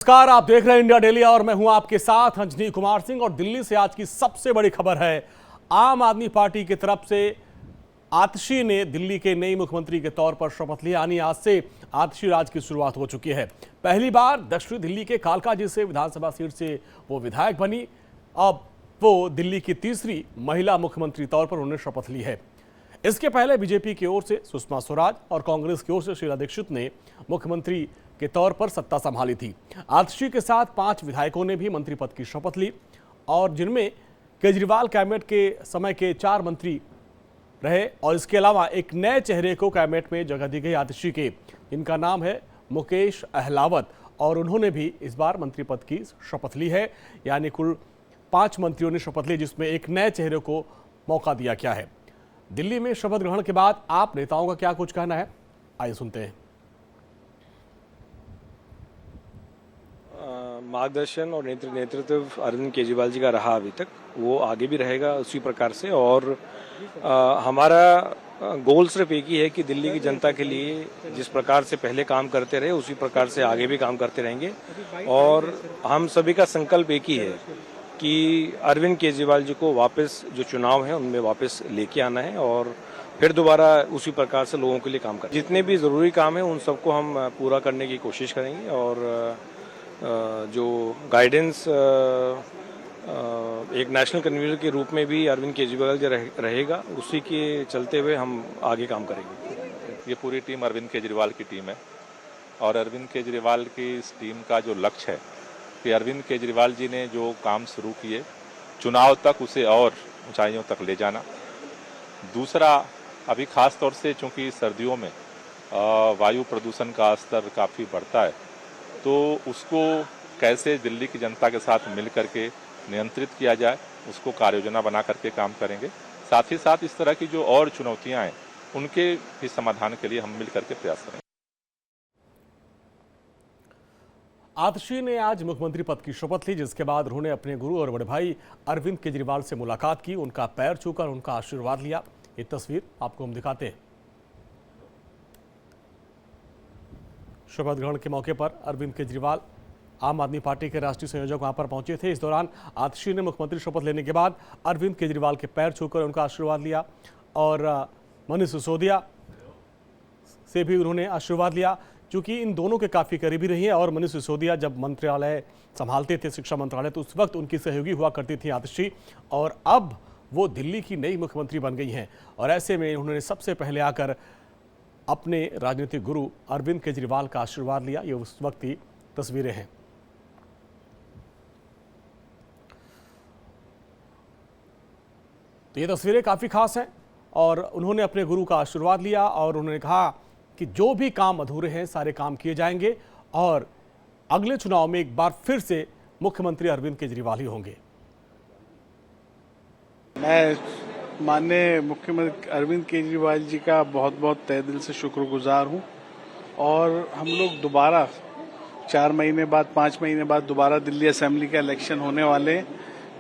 नमस्कार, आप देख रहे हैं इंडिया डेली और मैं हूं आपके साथ अंजनी कुमार सिंह। और दिल्ली से आज की सबसे बड़ी खबर है, आम आदमी पार्टी की तरफ से आतिशी ने दिल्ली के नए मुख्यमंत्री के तौर पर शपथ लिया। यानी आज से आतिशी राज की शुरुआत हो चुकी है। पहली बार दक्षिण दिल्ली के कालकाजी से विधानसभा सीट से वो विधायक बनी। अब वो दिल्ली की तीसरी महिला मुख्यमंत्री तौर पर उन्होंने शपथ ली है। इसके पहले बीजेपी की ओर से सुषमा स्वराज और कांग्रेस की ओर से शीला दीक्षित ने मुख्यमंत्री के तौर पर सत्ता संभाली थी। आतिशी के साथ 5 विधायकों ने भी मंत्री पद की शपथ ली और जिनमें केजरीवाल कैबिनेट के समय के 4 मंत्री रहे और इसके अलावा एक नए चेहरे को कैबिनेट में जगह दी गई आतिशी के, इनका नाम है मुकेश अहलावत और उन्होंने भी इस बार मंत्री पद की शपथ ली है। यानी कुल 5 मंत्रियों ने शपथ ली, जिसमें एक नए चेहरे को मौका दिया गया है। दिल्ली में शपथ ग्रहण के बाद आप नेताओं का क्या कुछ कहना है, आइए सुनते हैं। मार्गदर्शन और नेतृत्व अरविंद केजरीवाल जी का रहा अभी तक, वो आगे भी रहेगा उसी प्रकार से। और हमारा गोल सिर्फ एक ही है कि दिल्ली की जनता के लिए जिस प्रकार से पहले काम करते रहे उसी प्रकार से आगे भी काम करते रहेंगे। और हम सभी का संकल्प एक ही है कि अरविंद केजरीवाल जी को वापस जो चुनाव है उनमें वापस लेके आना है और फिर दोबारा उसी प्रकार से लोगों के लिए काम करें। जितने भी ज़रूरी काम है उन सबको हम पूरा करने की कोशिश करेंगे और जो गाइडेंस एक नेशनल कन्वीनर के रूप में भी अरविंद केजरीवाल जी रहेगा, उसी के चलते हुए हम आगे काम करेंगे। ये पूरी टीम अरविंद केजरीवाल की टीम है और अरविंद केजरीवाल की इस टीम का जो लक्ष्य है कि अरविंद केजरीवाल जी ने जो काम शुरू किए चुनाव तक उसे और ऊंचाइयों तक ले जाना। दूसरा, अभी खास तौर से चूंकि सर्दियों में वायु प्रदूषण का स्तर काफ़ी बढ़ता है, तो उसको कैसे दिल्ली की जनता के साथ मिल करके नियंत्रित किया जाए, उसको कार्य योजना बना करके काम करेंगे। साथ ही साथ इस तरह की जो और चुनौतियां हैं उनके भी समाधान के लिए हम मिल करके प्रयास करेंगे। आतिशी ने आज मुख्यमंत्री पद की शपथ ली, जिसके बाद उन्होंने अपने गुरु और बड़े भाई अरविंद केजरीवाल से मुलाकात की, उनका पैर छूकर उनका आशीर्वाद लिया। ये तस्वीर आपको हम दिखाते हैं। शपथ ग्रहण के मौके पर अरविंद केजरीवाल, आम आदमी पार्टी के राष्ट्रीय संयोजक वहां पर पहुंचे थे। इस दौरान आतिशी ने मुख्यमंत्री शपथ लेने के बाद अरविंद केजरीवाल के पैर छूकर उनका आशीर्वाद लिया और मनीष सिसोदिया से भी उन्होंने आशीर्वाद लिया, क्योंकि इन दोनों के काफ़ी करीबी रही हैं। और मनीष सिसोदिया जब मंत्रालय संभालते थे, शिक्षा मंत्रालय, तो उस वक्त उनकी सहयोगी हुआ करती थी आतिशी, और अब वो दिल्ली की नई मुख्यमंत्री बन गई हैं। और ऐसे में उन्होंने सबसे पहले आकर अपने राजनीतिक गुरु अरविंद केजरीवाल का आशीर्वाद लिया। ये उस वक्त की तस्वीरें हैं। तो ये तस्वीरें काफ़ी खास हैं और उन्होंने अपने गुरु का आशीर्वाद लिया और उन्होंने कहा कि जो भी काम अधूरे हैं सारे काम किए जाएंगे और अगले चुनाव में एक बार फिर से मुख्यमंत्री अरविंद केजरीवाल ही होंगे। मैं माननीय मुख्यमंत्री अरविंद केजरीवाल जी का बहुत बहुत तहे दिल से शुक्रगुजार हूं और हम लोग दोबारा 4 महीने बाद 5 महीने बाद दोबारा दिल्ली असेंबली का इलेक्शन होने वाले हैं,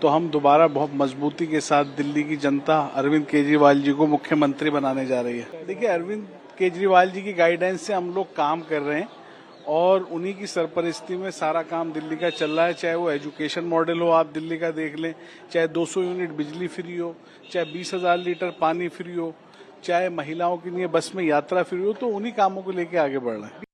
तो हम दोबारा बहुत मजबूती के साथ दिल्ली की जनता अरविंद केजरीवाल जी को मुख्यमंत्री बनाने जा रही है। देखिए, अरविंद केजरीवाल जी की गाइडेंस से हम लोग काम कर रहे हैं और उन्हीं की सरपरस्ती में सारा काम दिल्ली का चल रहा है। चाहे वो एजुकेशन मॉडल हो, आप दिल्ली का देख लें, चाहे 200 यूनिट बिजली फ्री हो, चाहे 20,000 लीटर पानी फ्री हो, चाहे महिलाओं के लिए बस में यात्रा फ्री हो, तो उन्हीं कामों को लेकर आगे बढ़ रहे हैं।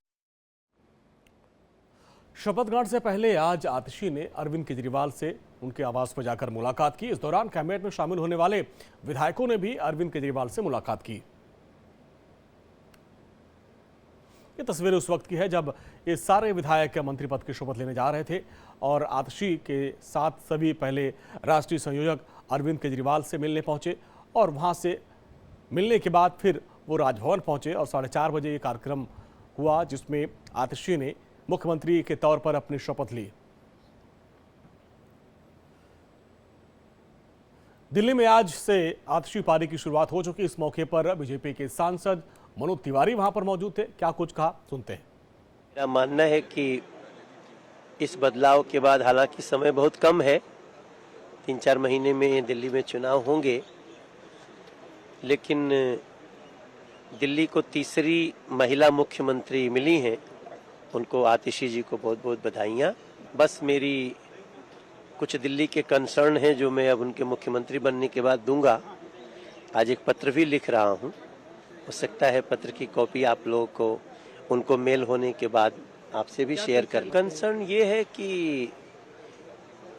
शपथ ग्रहण से पहले आज आतिशी ने अरविंद केजरीवाल से उनके आवास पर जाकर मुलाकात की। इस दौरान कैबिनेट में शामिल होने वाले विधायकों ने भी अरविंद केजरीवाल से मुलाकात की। ये तस्वीर उस वक्त की है जब ये सारे विधायक मंत्री पद की शपथ लेने जा रहे थे और आतिशी के साथ सभी पहले राष्ट्रीय संयोजक अरविंद केजरीवाल से मिलने पहुंचे और वहां से मिलने के बाद फिर वो राजभवन पहुंचे और 4:30 बजे ये कार्यक्रम हुआ, जिसमें आतिशी ने मुख्यमंत्री के तौर पर अपनी शपथ ली। दिल्ली में आज से आतिशी पारी की शुरुआत हो चुकी। इस मौके पर बीजेपी के सांसद मनोज तिवारी वहां पर मौजूद थे। क्या कुछ कहा, सुनते हैं। मेरा मानना है कि इस बदलाव के बाद, हालांकि समय बहुत कम है, 3-4 महीने में दिल्ली में चुनाव होंगे, लेकिन दिल्ली को तीसरी महिला मुख्यमंत्री मिली हैं उनको आतिशी जी को बहुत बहुत बधाइयाँ। बस मेरी कुछ दिल्ली के कंसर्न हैं जो मैं अब उनके मुख्यमंत्री बनने के बाद दूंगा। आज एक पत्र भी लिख रहा हूँ, हो सकता है पत्र की कॉपी आप लोगों को उनको मेल होने के बाद आपसे भी शेयर कर। कंसर्न ये है कि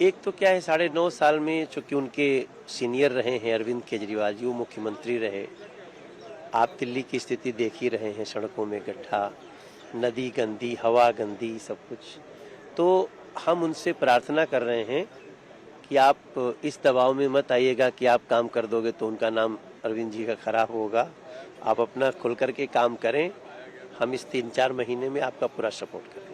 एक तो क्या है, 9.5 साल में चूंकि उनके सीनियर रहे हैं अरविंद केजरीवाल जी, वो मुख्यमंत्री रहे। आप दिल्ली की स्थिति देख ही रहे हैं, सड़कों में गड्ढा, नदी गंदी, हवा गंदी, सब कुछ। तो हम उनसे प्रार्थना कर रहे हैं कि आप इस दबाव में मत आइएगा कि आप काम कर दोगे तो उनका नाम अरविंद जी का खराब होगा। आप अपना खुल करके काम करें, हम इस 3-4 महीने में आपका पूरा सपोर्ट करें।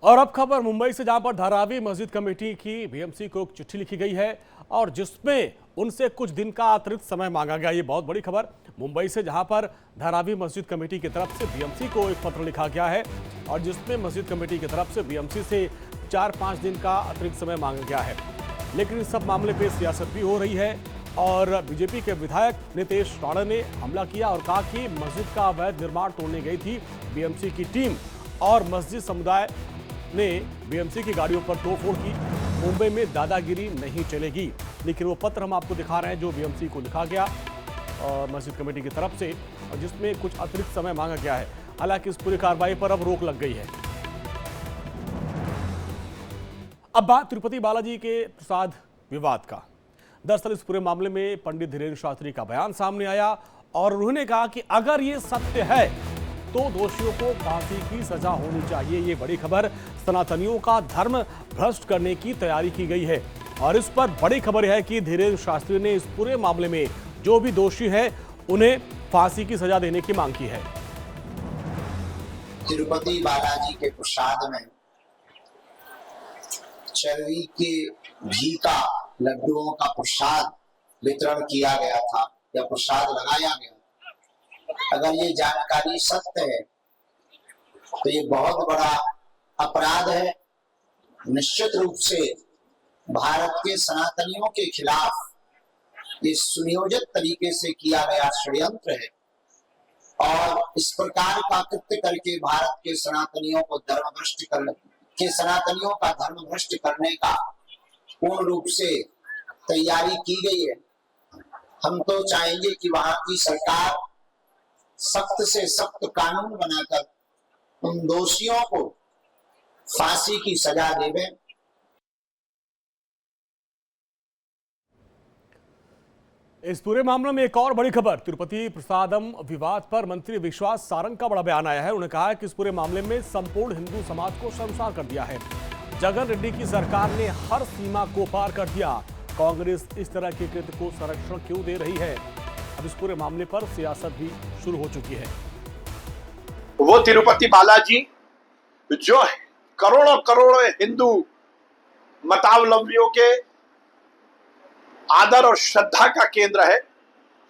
और अब खबर मुंबई से, जहां पर धारावी मस्जिद कमेटी की बीएमसी को एक चिट्ठी लिखी गई है और जिसमें उनसे कुछ दिन का अतिरिक्त समय मांगा गया। ये बहुत बड़ी खबर मुंबई से, जहां पर धारावी मस्जिद कमेटी की तरफ से बीएमसी को एक पत्र लिखा गया है और जिसमें मस्जिद कमेटी की तरफ से बीएमसी से 4-5 दिन का अतिरिक्त समय मांगा गया है। लेकिन इस सब मामले पर सियासत भी हो रही है और बीजेपी के विधायक नितेश राणे ने हमला किया और कहा कि मस्जिद का अवैध निर्माण तोड़ने गई थी बीएमसी की टीम और मस्जिद समुदाय ने बीएमसी की गाड़ियों पर तोड़फोड़ की। मुंबई में दादागिरी नहीं चलेगी। लेकिन वो पत्र हम आपको दिखा रहे हैं जो बीएमसी को लिखा गया और मस्जिद कमेटी की तरफ से, और जिसमें कुछ अतिरिक्त समय मांगा गया है। हालांकि इस पूरी कार्रवाई पर अब रोक लग गई है। अब बात तिरुपति बालाजी के प्रसाद विवाद का। दरअसल इस पूरे मामले में पंडित धीरेन्द्र शास्त्री का बयान सामने आया और उन्होंने कहा कि अगर ये सत्य है तो दोषियों को फांसी की सजा होनी चाहिए। ये बड़ी खबर, सनातनियों का धर्म भ्रष्ट करने की तैयारी की गई है और इस पर बड़ी खबर है कि धीरेन्द्र शास्त्री ने इस पूरे मामले में जो भी दोषी है उन्हें फांसी की सजा देने की मांग की है। तिरुपति बालाजी के प्रसाद में चरवी के घी का लड्डुओं का प्रसाद वितरण किया गया था या प्रसाद लगाया गया। अगर ये जानकारी सत्य है तो ये बहुत बड़ा अपराध है। निश्चित रूप से भारत के सनातनियों के खिलाफ ये सुनियोजित तरीके से किया गया षड्यंत्र है और इस प्रकार का कृत्य करके भारत के सनातनियों को धर्मभ्रष्ट करने का पूर्ण रूप से तैयारी की गई है। हम तो चाहेंगे कि वहां की सरकार सख्त से सख्त कानून बनाकर उन दोषियों को फांसी की सजा देवे। इस पूरे मामले में एक और बड़ी खबर, तिरुपति प्रसादम विवाद पर मंत्री विश्वास सारंग का बड़ा बयान आया है। उन्होंने कहा है कि इस पूरे मामले में संपूर्ण हिंदू समाज को शर्मसार कर दिया है। जगन रेड्डी की सरकार ने हर सीमा को पार कर दिया। कांग्रेस इस तरह के कृत्य को संरक्षण क्यों दे रही है? अब इस पूरे मामले पर सियासत भी शुरू हो चुकी है। वो तिरुपति बालाजी जो करोड़ों करोड़ों हिंदू मतावलंबियों के आदर और श्रद्धा का केंद्र है,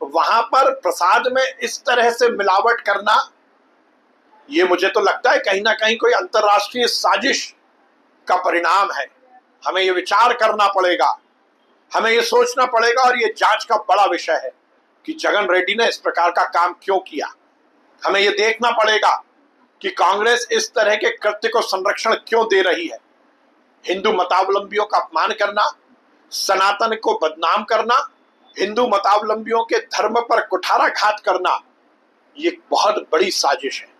वहां पर प्रसाद में इस तरह से मिलावट करना, ये मुझे तो लगता है कहीं ना कहीं कोई अंतर्राष्ट्रीय साजिश का परिणाम है। हमें ये विचार करना पड़ेगा, हमें ये सोचना पड़ेगा और ये जांच का बड़ा विषय है कि जगन रेड्डी ने इस प्रकार का काम क्यों किया। हमें ये देखना पड़ेगा कि कांग्रेस इस तरह के कृत्य को संरक्षण क्यों दे रही है। हिंदू मतावलंबियों का अपमान करना, सनातन को बदनाम करना, हिंदू मतावलंबियों के धर्म पर कुठाराघात करना, ये बहुत बड़ी साजिश है।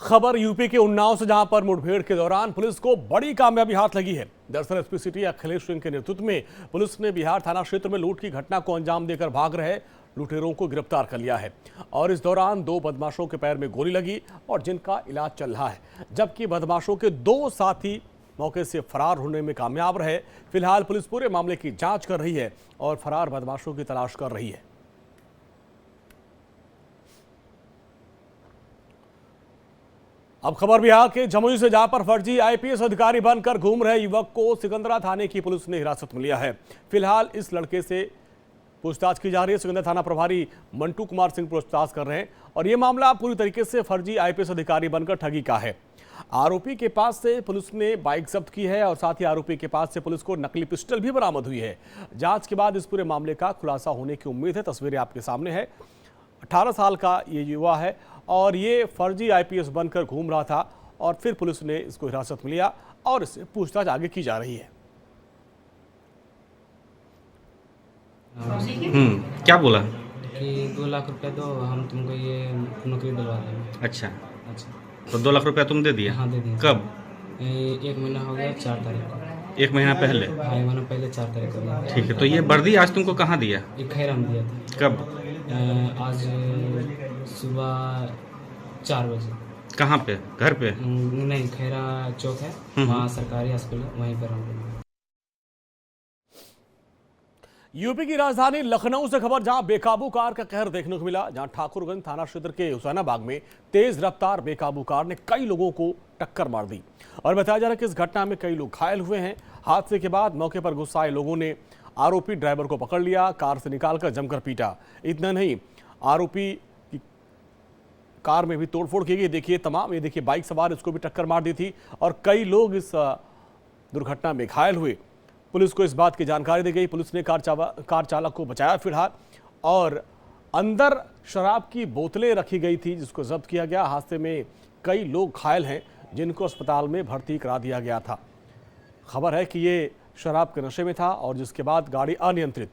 खबर यूपी के उन्नाव से, जहां पर मुठभेड़ के दौरान पुलिस को बड़ी कामयाबी हाथ लगी है। दरअसल एसपी सिटी अखिलेश सिंह के नेतृत्व में पुलिस ने बिहार थाना क्षेत्र में लूट की घटना को अंजाम देकर भाग रहे लुटेरों को गिरफ्तार कर लिया है और इस दौरान 2 बदमाशों के पैर में गोली लगी और जिनका इलाज चल रहा है, जबकि बदमाशों के 2 साथी मौके से फरार होने में कामयाब रहे। फिलहाल पुलिस पूरे मामले की जांच कर रही है और फरार बदमाशों की तलाश कर रही है। अब खबर बिहार के जमुई से, जहां पर फर्जी आईपीएस अधिकारी बनकर घूम रहे युवक को सिकंदरा थाने की पुलिस ने हिरासत में लिया है। फिलहाल इस लड़के से पूछताछ की जा रही है। सिकंदरा थाना प्रभारी मंटू कुमार सिंह पूछताछ कर रहे हैं और यह मामला पूरी तरीके से फर्जी आईपीएस अधिकारी बनकर ठगी का है। आरोपी के पास से पुलिस ने बाइक जब्त की है और साथ ही आरोपी के पास से पुलिस को नकली पिस्टल भी बरामद हुई है। जांच के बाद इस पूरे मामले का खुलासा होने की उम्मीद है। तस्वीरें आपके सामने है। 18 साल का ये युवा है और ये फर्जी आईपीएस बनकर घूम रहा था और फिर पुलिस ने इसको हिरासत में लिया और इससे पूछताछ आगे की जा रही है। क्या बोला? कि 2 लाख रुपए दो, हम तुमको ये नौकरी दिलवा देंगे। अच्छा, तो 2 लाख रुपया तुम दे दिया? हाँ, दे दिया। कब? 1 महीना हो गया, 4 तारीख को। 1 महीना पहले? हाँ, 1 महीना पहले 4 तारीख को दिया। ठीक है, तो ये वर्दी आज तुमको कहाँ दिया? ये खैरा में दिया था। कब? आज सुबह 4 बजे। कहाँ पे? घर पे? नहीं, खैरा चौक है, वहाँ सरकारी हॉस्पिटल, वहीं पर हम। यूपी की राजधानी लखनऊ से खबर, जहां बेकाबू कार का कहर देखने को मिला, जहां ठाकुरगंज थाना क्षेत्र के हुसैनाबाग में तेज रफ्तार बेकाबू कार ने कई लोगों को टक्कर मार दी और बताया जा रहा है कि इस घटना में कई लोग घायल हुए हैं। हादसे के बाद मौके पर गुस्साए लोगों ने आरोपी ड्राइवर को पकड़ लिया, कार से निकालकर जमकर पीटा। इतना नहीं, आरोपी की कार में भी तोड़फोड़ की गई। देखिए तमाम, ये देखिए बाइक सवार इसको भी टक्कर मार दी थी और कई लोग इस दुर्घटना में घायल हुए। पुलिस को इस बात की जानकारी दी गई। पुलिस ने कार चालक को बचाया फिलहाल और अंदर शराब की बोतलें रखी गई थी जिसको जब्त किया गया। हादसे में कई लोग घायल हैं जिनको अस्पताल में भर्ती करा दिया गया था। खबर है कि ये शराब के नशे में था और जिसके बाद गाड़ी अनियंत्रित